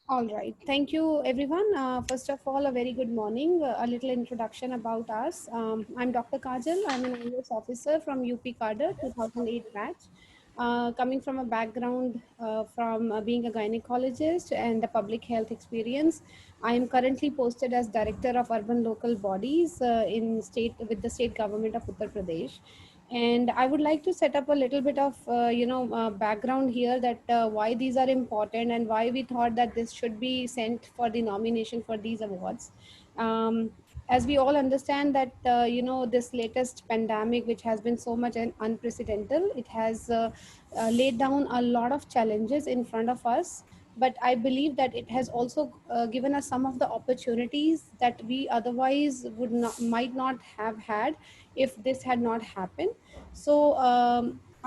All right. Thank you, everyone. First of all, a very good morning. A little introduction about us. I'm Dr. Kajal. I'm an IAS officer from UP Cadre, 2008 batch. Coming from a background from being a gynecologist and a public health experience, I am currently posted as Director of Urban Local Bodies in state with the state government of Uttar Pradesh. And I would like to set up a little bit of background here, that why these are important and why we thought that this should be sent for the nomination for these awards. um, as we all understand that this latest pandemic, which has been so much unprecedented, it has laid down a lot of challenges in front of us, but I believe that it has also given us some of the opportunities that we otherwise would not might not have had if this had not happened. So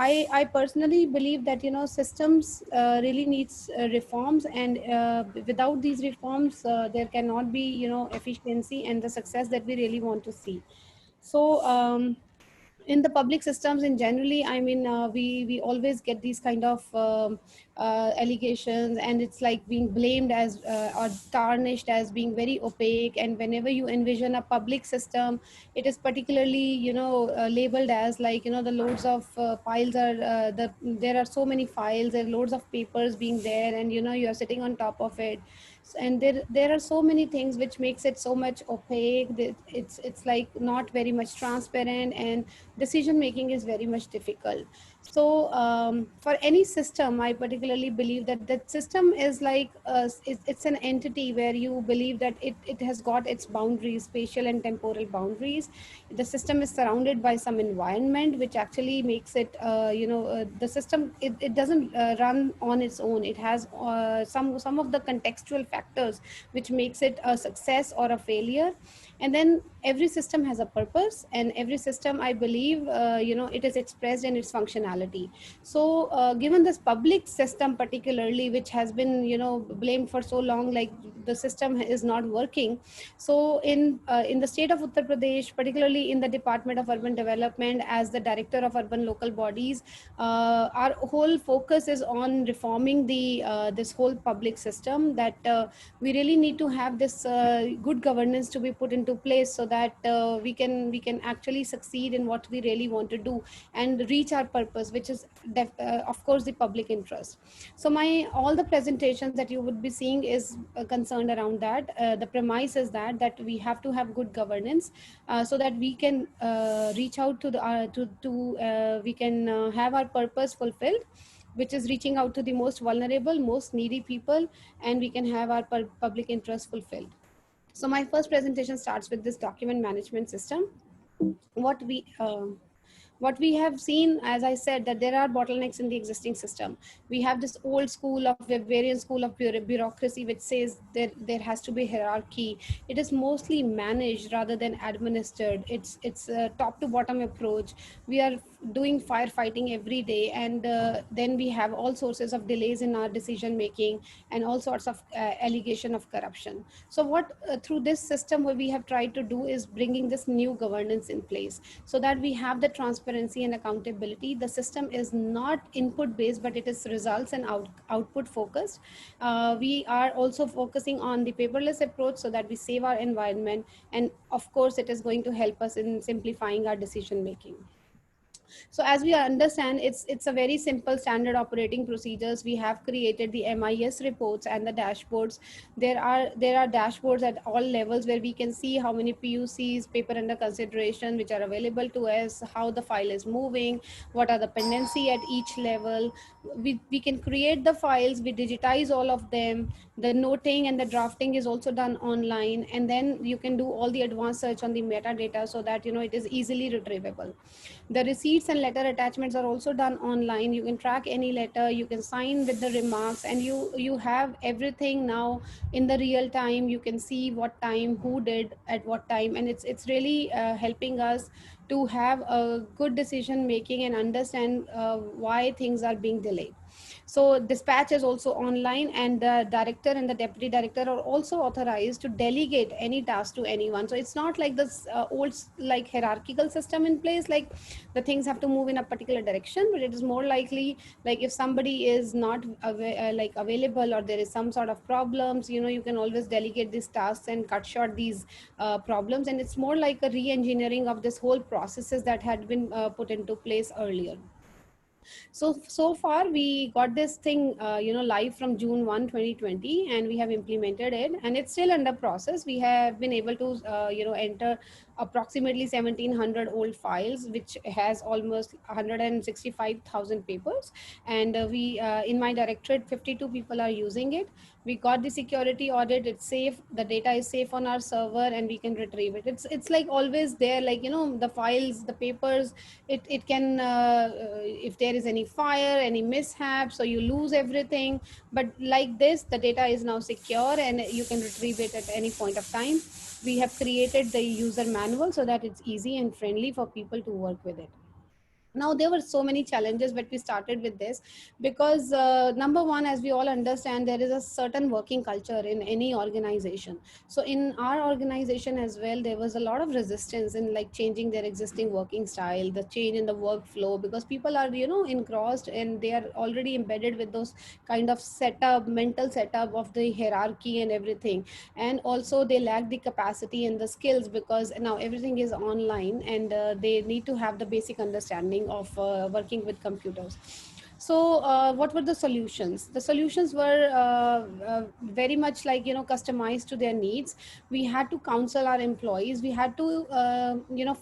I personally believe that systems really needs reforms, and without these reforms, there cannot be efficiency and the success that we really want to see. So in the public systems in generally, I mean, we always get these kind of allegations, and it's like being blamed as or tarnished as being very opaque. And whenever you envision a public system, it is particularly labeled as like the loads of files are there are so many files, there are loads of papers being there, and you are sitting on top of it. And there are so many things which makes it so much opaque that it's like not very much transparent, and decision making is very much difficult. So for any system, I particularly believe that that system is like it's an entity where you believe that it has got its boundaries, spatial and temporal boundaries. The system is surrounded by some environment which actually makes it the system, it doesn't run on its own. It has some of the contextual factors which makes it a success or a failure. And then every system has a purpose, and every system, I believe, it is expressed in its functionality. So given this public system particularly, which has been blamed for so long, like the system is not working. So in the state of Uttar Pradesh, particularly in the Department of Urban Development, as the Director of Urban Local Bodies, our whole focus is on reforming the this whole public system, that we really need to have this good governance to be put into place, so that we can actually succeed in what we really want to do and reach our purpose, which is of course the public interest. So my all the presentations that you would be seeing is concerned around that. The premise is that we have to have good governance, so that we can reach out to the we can have our purpose fulfilled, which is reaching out to the most vulnerable, most needy people, and we can have our public interest fulfilled. So my first presentation starts with this document management system. What we what we have seen, as I said, that there are bottlenecks in the existing system. We have this old school of Weberian school of bureaucracy, which says there has to be hierarchy. It is mostly managed rather than administered. It's a top to bottom approach. We are doing firefighting every day, and then we have all sources of delays in our decision making, and all sorts of allegation of corruption. So what through this system, what we have tried to do is bringing this new governance in place, so that we have the transparency and accountability. The system is not input based, but it is results and output focused. We are also focusing on the paperless approach, so that we save our environment, and of course it is going to help us in simplifying our decision making. So as we understand, it's a very simple standard operating procedures. We have created the MIS reports and the dashboards. There are dashboards at all levels, where we can see how many PUCs, paper under consideration, which are available to us, how the file is moving, what are the pendency at each level. We can create the files, we digitize all of them. The noting and the drafting is also done online, and then you can do all the advanced search on the metadata, so that it is easily retrievable. The receipts and letter attachments are also done online. You can track any letter, you can sign with the remarks, and you have everything now in the real time. You can see what time, who did at what time, and it's really helping us to have a good decision making and understand why things are being delayed. So dispatch is also online, and the director and the deputy director are also authorized to delegate any task to anyone. So it's not like this old like hierarchical system in place, like the things have to move in a particular direction, but it is more likely like if somebody is not like available, or there is some sort of problems, you can always delegate these tasks and cut short these problems. And it's more like a re-engineering of this whole processes that had been put into place earlier. So far we got this thing live from June 1, 2020, and we have implemented it, and it's still under process. We have been able to enter approximately 1700 old files, which has almost 165,000 papers. And we in my directorate, 52 people are using it. We got the security audit, it's safe, the data is safe on our server, and we can retrieve it. It's like always there, like the files, the papers, it can if there is any fire, any mishap, so you lose everything. But like this, the data is now secure and you can retrieve it at any point of time. We have created the user manual so that it's easy and friendly for people to work with it. Now there were so many challenges, but we started with this because number one, as we all understand, there is a certain working culture in any organization. So in our organization as well, there was a lot of resistance in like changing their existing working style, the change in the workflow, because people are engrossed and they are already embedded with those kind of setup, mental setup of the hierarchy and everything. And also they lack the capacity and the skills because now everything is online, and they need to have the basic understanding of working with computers. So what were the solutions? The solutions were very much like customized to their needs. We had to counsel our employees, we had to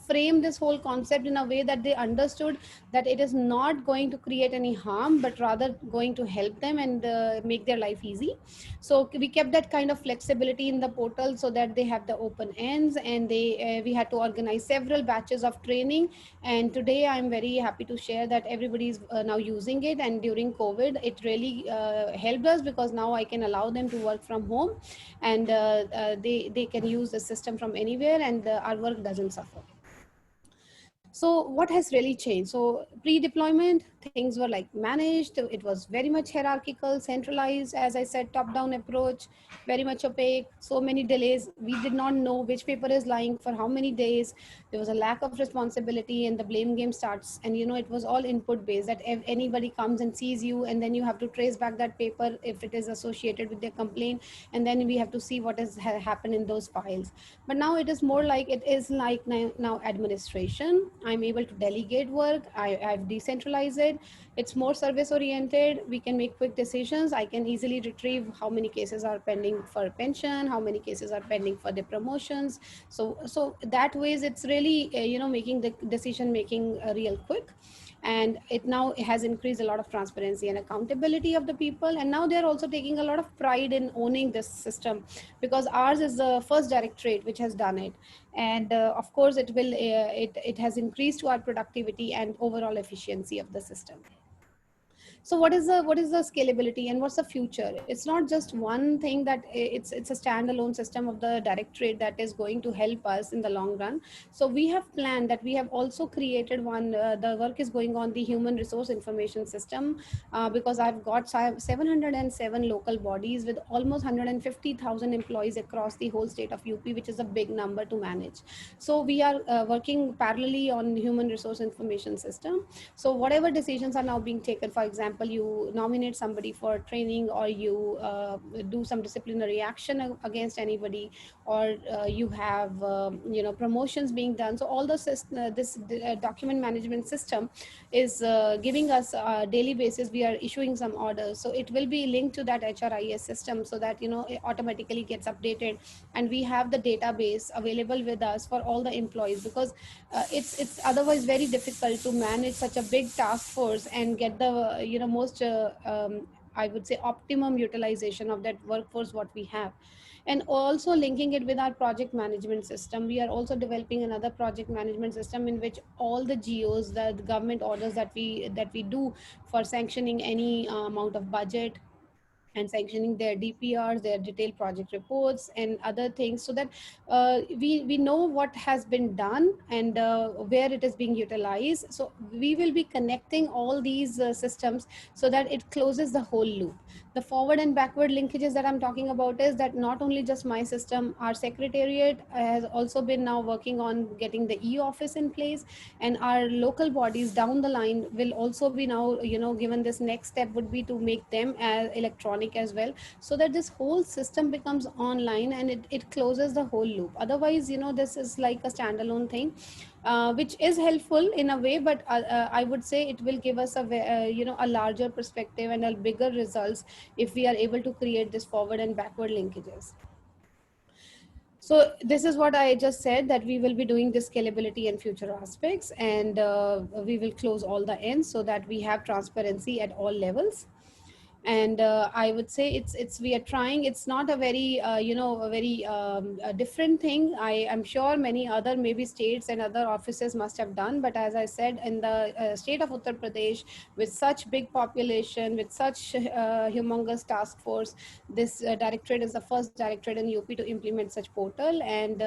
frame this whole concept in a way that they understood that it is not going to create any harm, but rather going to help them and make their life easy. So we kept that kind of flexibility in the portal so that they have the open ends, and they we had to organize several batches of training. And today I'm very happy to share that everybody is now using it, and during COVID it really helped us because now I can allow them to work from home, and they can use the system from anywhere, and our work doesn't suffer. So what has really changed? So pre-deployment, things were like managed. It was very much hierarchical, centralized, as I said, top-down approach, very much opaque, so many delays. We did not know which paper is lying for how many days. There was a lack of responsibility, and the blame game starts. And it was all input based, that if anybody comes and sees you, and then you have to trace back that paper if it is associated with their complaint, and then we have to see what has happened in those files. But now it is more like, it is like now administration. I'm able to delegate work. I've decentralized it. It's more service oriented. We can make quick decisions. I can easily retrieve how many cases are pending for pension, how many cases are pending for the promotions. So that ways it's really making the decision making real quick. And it now has increased a lot of transparency and accountability of the people, and now they're also taking a lot of pride in owning this system, because ours is the first directorate which has done it. And of course it has increased to our productivity and overall efficiency of the system. So what is the scalability and what's the future? It's not just one thing, that it's a standalone system of the directorate that is going to help us in the long run. So we have planned that we have also created one, the work is going on the human resource information system, because I've got 707 local bodies with almost 150,000 employees across the whole state of UP, which is a big number to manage. So we are working parallelly on human resource information system. So whatever decisions are now being taken, for example, you nominate somebody for training, or you do some disciplinary action against anybody, or you have promotions being done. So all this document management system is giving us daily basis, we are issuing some orders, so it will be linked to that HRIS system, so that it automatically gets updated, and we have the database available with us for all the employees, because it's otherwise very difficult to manage such a big task force and get the most I would say optimum utilization of that workforce what we have. And also linking it with our project management system, we are also developing another project management system in which all the GOs, the government orders that we do for sanctioning any amount of budget, and sanctioning their DPRs, their detailed project reports, and other things, so that we know what has been done and where it is being utilized. So we will be connecting all these systems so that it closes the whole loop. The forward and backward linkages that I'm talking about is that not only just my system, our secretariat has also been now working on getting the e-office in place, and our local bodies down the line will also be now, given this next step would be to make them as electronic as well, so that this whole system becomes online and it closes the whole loop. Otherwise, this is like a standalone thing, which is helpful in a way, but I would say it will give us a larger perspective and a bigger results if we are able to create this forward and backward linkages. So this is what I just said, that we will be doing this scalability and future aspects, and we will close all the ends so that we have transparency at all levels. And I would say it's we are trying. It's not a very a very a different thing. I am sure many other maybe states and other offices must have done, but as I said, in the state of Uttar Pradesh, with such big population, with such humongous task force, this directorate is the first directorate in UP to implement such portal. And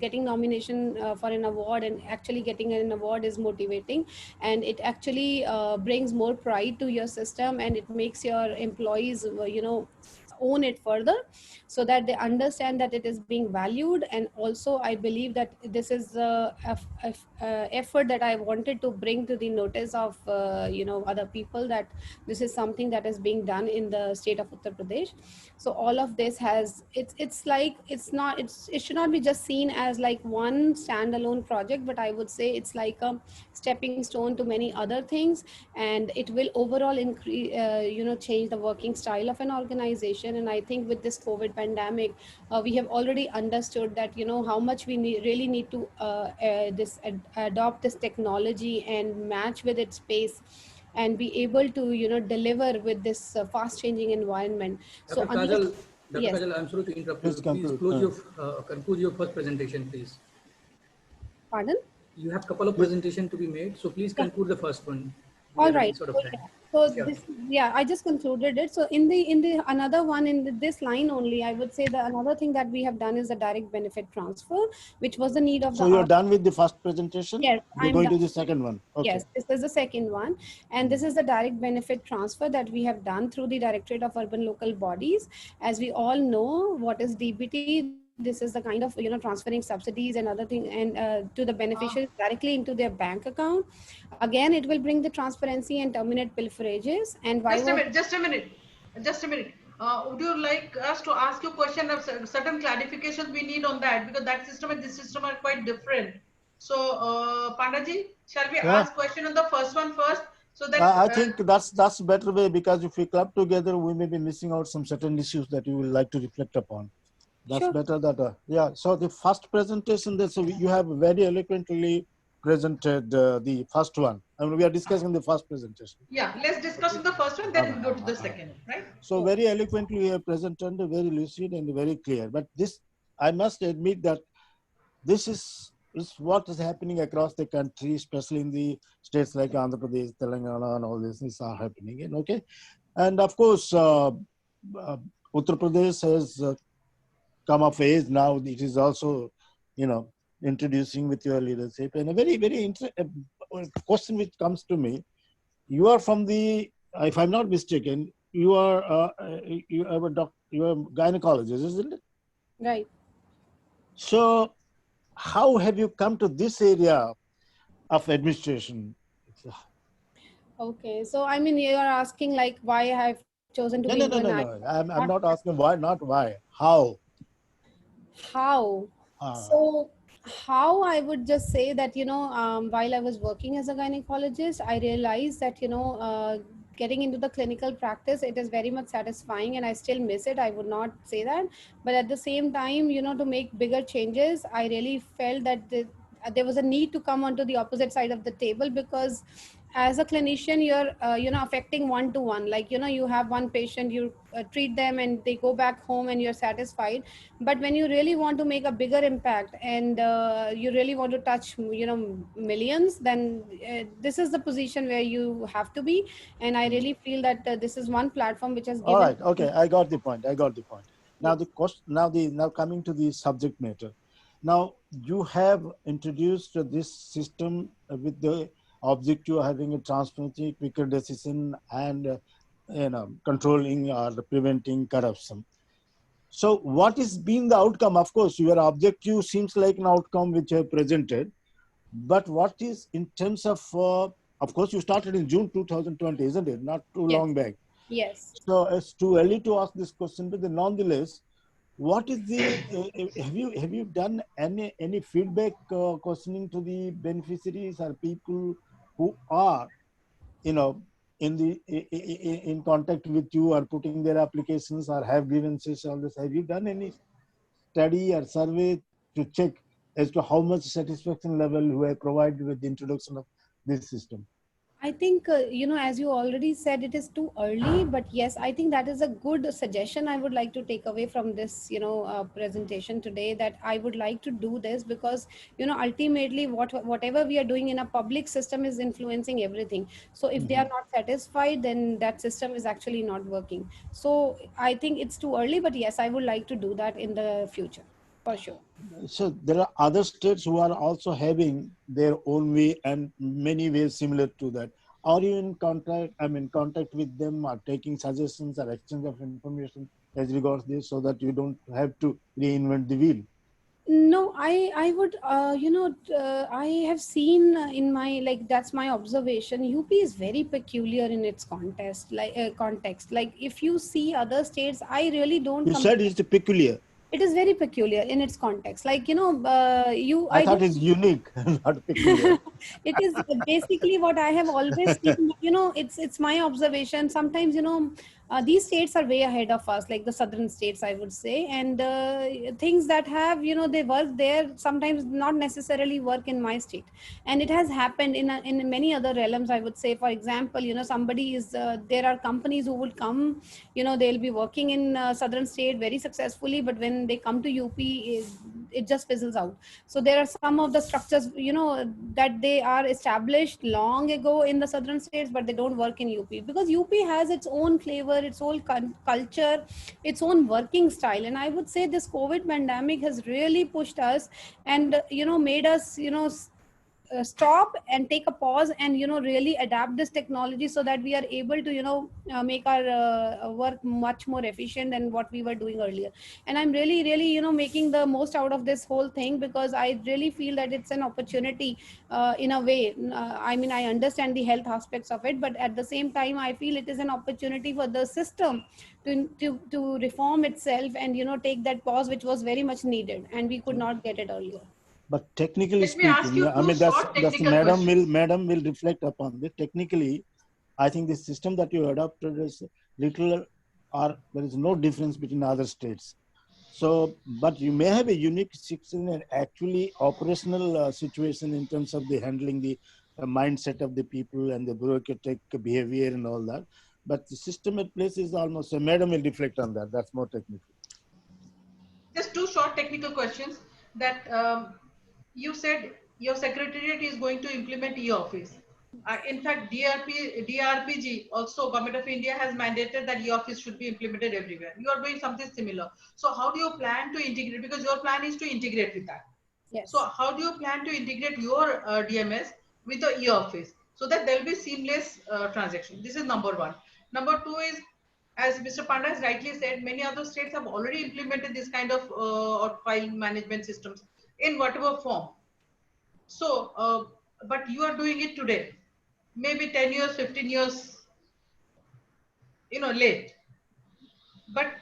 getting nomination for an award and actually getting an award is motivating, and it actually brings more pride to your system, and it makes your employees own it further, so that they understand that it is being valued. And also I believe that this is effort that I wanted to bring to the notice of other people, that this is something that is being done in the state of Uttar Pradesh. So all of this has, it's like, it should not be just seen as like one standalone project, but I would say it's like a stepping stone to many other things, and it will overall increase change the working style of an organization. And I think with this COVID pandemic, we have already understood that how much we really need to adopt this technology and match with its pace, and be able to deliver with this fast changing environment. So Dr. Kajal, Dr. Yes. Kajal, I'm sorry to interrupt Please you. conclude. Please conclude your first presentation, please. Pardon? You have a couple of presentations to be made, so please Yeah. conclude the first one. All right. Sort of time. So Yeah. this, I just concluded it. So in the another one in this line only, I would say that another thing that we have done is the direct benefit transfer, which was the need of So the you're hour. done with the first presentation? Yes, We're I'm going done. to the second one. Okay. Yes, this is the second one. And this is the direct benefit transfer that we have done through the Directorate of Urban Local Bodies. As we all know, what is DBT? This is the kind of, transferring subsidies and other things, and to the beneficiaries directly into their bank account. Again, it will bring the transparency and terminate pilferages. And why just a minute. Would you like us to ask you a question of certain clarifications we need on that, because that system and this system are quite different. So, Pandaji, shall we ask question on the first one first? So that I think that's better way, because if we club together, we may be missing out some certain issues that you would like to reflect upon. That's better. That So the first presentation, that you have very eloquently presented the first one. I mean, we are discussing the first presentation. Yeah, let's discuss the first one, then we'll go to the second, right? So very eloquently you have presented, very lucid and very clear. But this, I must admit that this is what is happening across the country, especially in the states like Andhra Pradesh, Telangana, and all these things are happening. And okay, and of course, Uttar Pradesh has come of age now. It is also, introducing with your leadership. And a very, very interesting question which comes to me: you are from the, if I'm not mistaken, you are you are a gynecologist, isn't it? Right. So how have you come to this area of administration? Okay, so I mean, you are asking like why I have chosen to be No. I'm not asking why, not why. How? How? So how, I would just say that, while I was working as a gynecologist, I realized that, getting into the clinical practice, it is very much satisfying, and I still miss it. I would not say that. But at the same time, to make bigger changes, I really felt that there was a need to come onto the opposite side of the table, because as a clinician, you're affecting one to one. Like, you have one patient, you treat them and they go back home and you're satisfied. But when you really want to make a bigger impact, and you really want to touch millions, then this is the position where you have to be. And I really feel that this is one platform which has All given. right. Okay. I got the point. I got the point. Now Yes. the question. Now coming to the subject matter. Now you have introduced this system with the objective of having a transparency, quicker decision, and controlling or preventing corruption. So what is being the outcome? Of course, your objective seems like an outcome which you have presented, but what is in terms of course, you started in June 2020, isn't it? Not too Yes. long back. Yes. So it's too early to ask this question, but nonetheless, what is the have you done any feedback questioning to the beneficiaries or people who are you know in contact with you or putting their applications or have grievances, all this? Have you done any study or survey to check as to how much satisfaction level you have provided with the introduction of this system? I think, as you already said, it is too early, but yes, I think that is a good suggestion I would like to take away from this, presentation today, that I would like to do this because, ultimately whatever we are doing in a public system is influencing everything. So if they are not satisfied, then that system is actually not working. So I think it's too early, but yes, I would like to do that in the future, for sure. So there are other states who are also having their own way and many ways similar to that. Are you in contact? Contact with them, or taking suggestions or exchange of information as regards this, so that you don't have to reinvent the wheel? No, I would, I have seen in my, like, that's my observation. UP is very peculiar in its context. Like, if you see other states, I really don't You said compare. it's peculiar. It is very peculiar in its context. Like, I I thought don't. it's unique, not peculiar. It is basically what I have always seen. It's my observation. Sometimes, these states are way ahead of us, like the southern states, I would say. And things that have, they work there, sometimes not necessarily work in my state. And it has happened in many other realms, I would say. For example, somebody is, there are companies who would come, they'll be working in southern state very successfully, but when they come to UP, it just fizzles out. So there are some of the structures, that they are established long ago in the southern states, but they don't work in UP because UP has its own flavor, its own culture, its own working style. And I would say this COVID pandemic has really pushed us and, made us, stop and take a pause and, really adapt this technology so that we are able to, make our work much more efficient than what we were doing earlier. And I'm really, making the most out of this whole thing because I really feel that it's an opportunity, in a way. I understand the health aspects of it, but at the same time I feel it is an opportunity for the system to reform itself and, take that pause which was very much needed and we could not get it earlier. But technically Let me ask speaking, you two short that's technical questions. madam will reflect upon it. Technically, I think the system that you adopted is little, or there is no difference between other states. So, but you may have a unique situation and actually operational situation in terms of the handling the mindset of the people and the bureaucratic behavior and all that. But the system at place is almost. So, madam will reflect on that. That's more technical. Just two short technical questions. That you said your secretariat is going to implement e-office. In fact, DRPG also, Government of India has mandated that e-office should be implemented everywhere. You are doing something similar. So how do you plan to integrate? Because your plan is to integrate with that. So Yes. how do you plan to integrate your DMS with the e-office so that there will be seamless transaction? This is number one. Number two is, as Mr. Panda has rightly said, many other states have already implemented this kind of or file management systems in whatever form. So, but you are doing it today, maybe 10 years, 15 years, late. But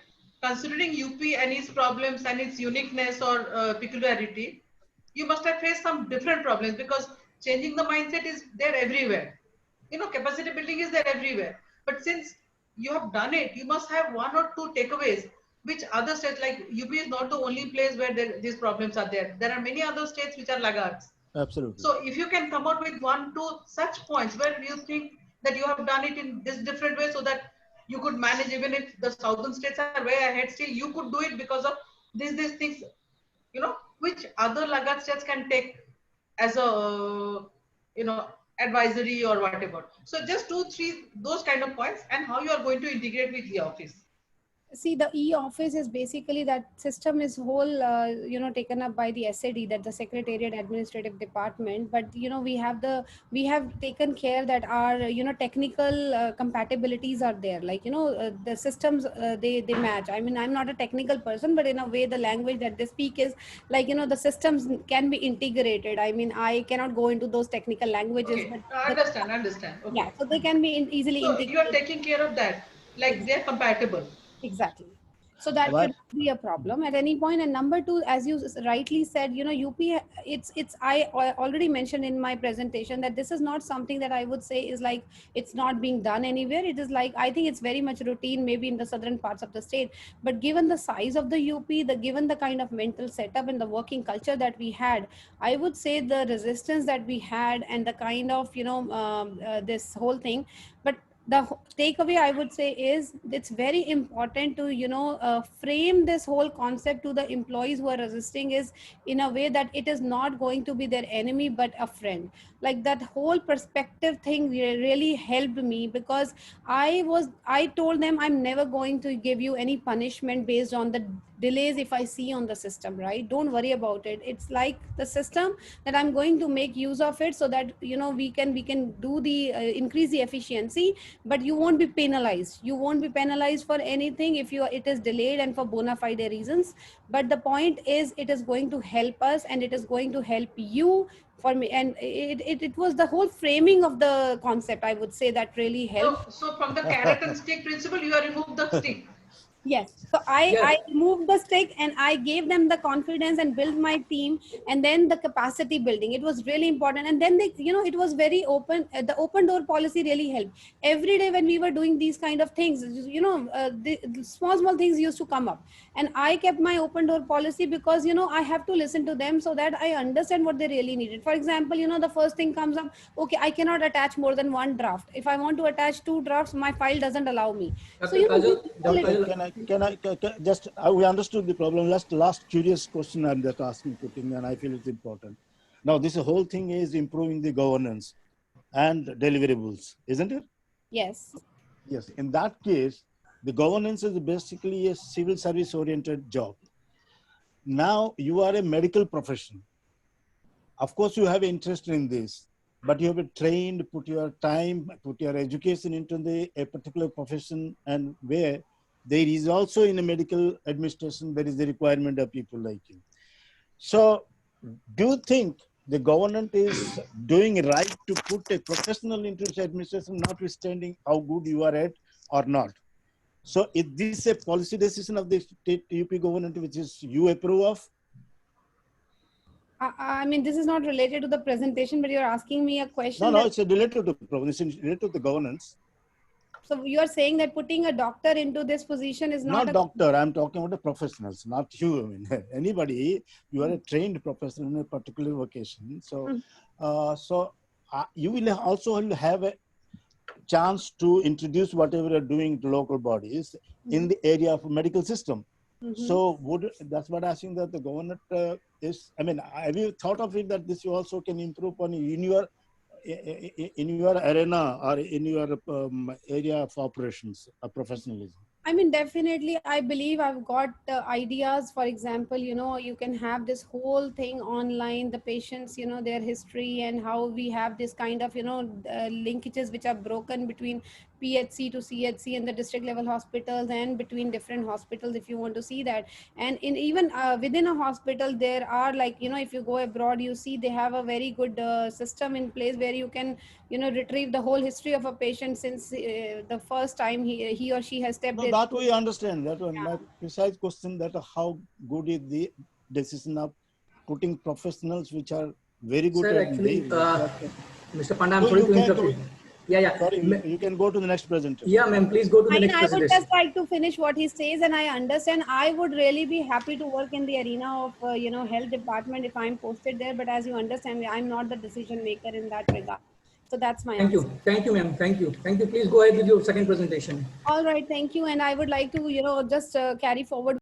considering UP and its problems and its uniqueness or peculiarity, you must have faced some different problems because changing the mindset is there everywhere. Capacity building is there everywhere. But since you have done it, you must have one or two takeaways, which other states, like UP is not the only place where these problems are there. There are many other states which are laggards. Absolutely. So if you can come out with 1, 2 such points where you think that you have done it in this different way so that you could manage, even if the southern states are way ahead, still you could do it because of these things, which other Lagat states can take as a, advisory or whatever. So just 2, 3, those kind of points, and how you are going to integrate with the office. See, the e-office is basically that system is whole taken up by the SAD, that the Secretariat Administrative Department. But we have taken care that our technical compatibilities are there, like the systems, they match. I mean, I'm not a technical person, but in a way the language that they speak is like the systems can be integrated. I mean, I cannot go into those technical languages, Okay, but understand. yeah, Okay. so they can be easily So you are integrated. taking care of that, like they're compatible. Exactly. So that should But not be a problem at any point. And number two, as you rightly said, UP, I already mentioned in my presentation that this is not something that I would say is like it's not being done anywhere. It is like, I think it's very much routine, maybe in the southern parts of the state. But given the size of the UP, given the kind of mental setup and the working culture that we had, I would say the resistance that we had and the kind of, this whole thing. But the takeaway I would say is it's very important to frame this whole concept to the employees who are resisting is in a way that it is not going to be their enemy but a friend. Like that whole perspective thing really helped me, because I told them I'm never going to give you any punishment based on the delays if I see on the system, right? Don't worry about it. It's like the system that I'm going to make use of it so that we can do the increase the efficiency, but you won't be penalized. You won't be penalized for anything if it is delayed and for bona fide reasons. But the point is, it is going to help us and it is going to help you for me. And it was the whole framing of the concept, I would say, that really helped. So from the carrot and stick principle, you have removed the stick. Yes. So I Yes. removed the stick and I gave them the confidence and built my team, and then the capacity building. It was really important. And then it was very open. The open door policy really helped. Every day when we were doing these kind of things, the small things used to come up. And I kept my open door policy because, I have to listen to them so that I understand what they really needed. For example, the first thing comes up, okay, I cannot attach more than one draft. If I want to attach 2 drafts, my file doesn't allow me. So, Dr. Kajal, little Dr. Kajal, can I just, we understood the problem. Last curious question I'm just asking, putting, and I feel it's important. Now, this whole thing is improving the governance and deliverables, isn't it? Yes. Yes. In that case, the governance is basically a civil service oriented job. Now, you are a medical profession. Of course, you have interest in this, but you have been trained, put your time, put your education into a particular profession, and where there is also in a medical administration, there is the requirement of people like you. So do you think the government is doing right to put a professional into its administration, notwithstanding how good you are at or not? So is this a policy decision of the state UP government, which is you approve of? I mean, this is not related to the presentation, but you're asking me a No, question no, that, it's related to provision, related to the governance. so you're saying that putting a doctor into this position is not Not a, doctor, I'm talking about the professionals, not you. I mean, anybody, you are a trained professional in a particular vocation. So, you will also have a chance to introduce whatever you're doing to local bodies in the area of medical system. So that's what I'm asking, that the government is, I mean, have you thought of it that this you also can improve on in your arena or in your area of operations, professionalism? I mean, definitely, I believe I've got ideas. For example, you can have this whole thing online, the patients, their history and how we have this kind of, linkages which are broken between PHC to CHC and the district level hospitals and between different hospitals, if you want to see that. And in even within a hospital, there are, like, if you go abroad, you see they have a very good system in place where you can, retrieve the whole history of a patient since the first time he or she has stepped No, in. that we understand. That one, my Yeah. precise question, that how good is the decision of putting professionals which are very good sir, at actually, the. Mr. Panda, I'm So sorry you to can interrupt do you. it. Yeah. Sorry, you can go to the next presentation. Yeah, ma'am. Please go to the next I would presentation. just like to finish what he says, and I understand. I would really be happy to work in the arena of health department if I'm posted there. But as you understand, I'm not the decision maker in that regard. So that's my Thank answer. you. Thank you, ma'am. Thank you. Thank you. Please go ahead with your second presentation. All right, thank you. And I would like to just carry forward